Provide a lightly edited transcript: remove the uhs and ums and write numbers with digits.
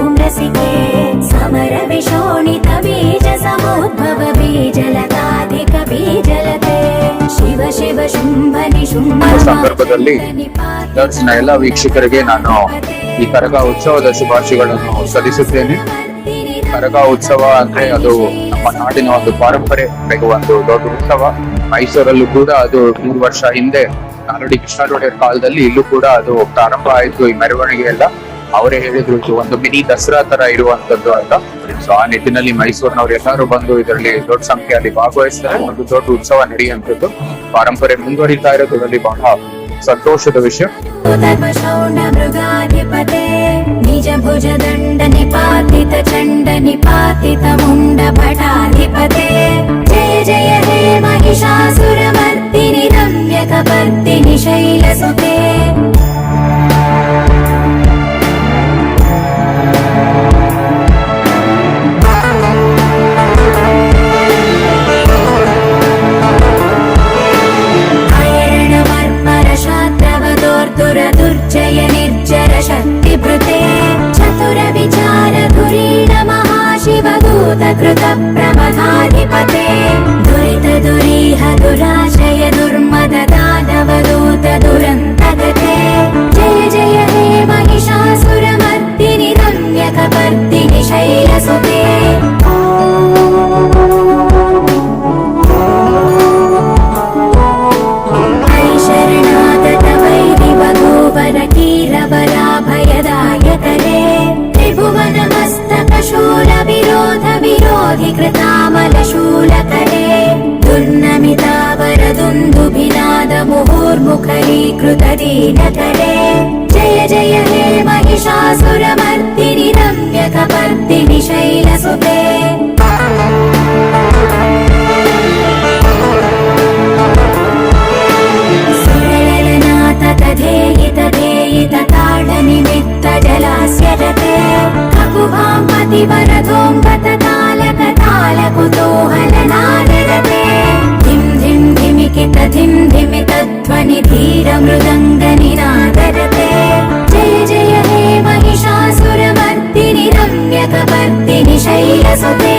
धूम्रसिके समरविशोणित बीज समुद्भव बीजलताधिक बीजलते शिव शिव शुंभ निशुंभ ಸಂದರ್ಭದಲ್ಲಿ ದರ್ಶನ ಎಲ್ಲ ವೀಕ್ಷಕರಿಗೆ ನಾನು ಈ ಕರಗ ಉತ್ಸವದ ಶುಭಾಶಯಗಳನ್ನು ಸಲ್ಲಿಸುತ್ತೇನೆ. ಕರಗ ಉತ್ಸವ ಅಂದ್ರೆ ಅದು ನಮ್ಮ ನಾಡಿನ ಒಂದು ಪಾರಂಪರೆ, ಒಂದು ದೊಡ್ಡ ಉತ್ಸವ. ಮೈಸೂರಲ್ಲೂ ಕೂಡ ಅದು 3 ವರ್ಷ ಹಿಂದೆ ನಾಲ್ವಡಿ ಕೃಷ್ಣರಾಜ ಕಾಲದಲ್ಲಿ ಇಲ್ಲೂ ಕೂಡ ಅದು ಪ್ರಾರಂಭ ಆಯ್ತು. ಈ ಮೆರವಣಿಗೆ ಎಲ್ಲ ಅವರೇ ಹೇಳಿದ್ರು ಇದು ಒಂದು ಮಿನಿ ದಸರಾ ತರ ಇರುವಂತದ್ದು ಅಂತ. ಸೊ ಆ ನಿಟ್ಟಿನಲ್ಲಿ ಮೈಸೂರಿನವ್ರು ಎಲ್ಲರೂ ಬಂದು ಇದರಲ್ಲಿ ದೊಡ್ಡ ಸಂಖ್ಯೆಯಲ್ಲಿ ಭಾಗವಹಿಸ್ತಾರೆ. ಒಂದು ದೊಡ್ಡ ಉತ್ಸವ ನಡೆಯುವಂಥದ್ದು, ಪಾರಂಪರೆ ಮುಂದುವರಿತಾ ಇರೋದ್ರಲ್ಲಿ ಬಹಳ ಸಂತೋಷದ ವಿಷಯ. ನಿಜ ಭುಜ ದಂಡ ನಿಪಾತಿತ ಚಂಡ ನಿಪಾತಿತ ಮುಂಡ ಭಟಾಧಿಪತೆ ಜಯ ಜಯ ಹೇ ಮಹಿಷಾಸುರ ಮರ್ದಿನಿ ರಮ್ಯಕ ಪರ್ದಿನಿ ಶೈಲಸುತೆ. दुर्जय निर्जर शक्ति भृते चतुर विचार धुरीण महाशिव दूत कृत प्रमथाधिपते दुरित दुरीह दुराशय दुर्मद दानव दूत दुरंत गते जय जय हे महिषासुर मर्दिनि रम्यक पर्दिनि शैलसुते. त्रिभुवन मस्तक शूल विरोध विरोधि कृतामल शूलकरे दुर्नमितावर दुन्दुभिनाद मुहुर्मुखरीकृत दीनकरे जय जय हे महिषासुर मर्दिनि रम्यक पर्दिनि शैलसुते. तधेयित धेयित ताड निमित्त जलास्य जते ककुभामति वरधोङ्गत तालक ताल कुतूहल नादरते धिम धिम धिमिकित धिम धिमित ध्वनि धीर मृदङ्ग निनादरते जय जय हे महिषासुर मर्दिनि रम्यक पर्दिनि शैलसुते.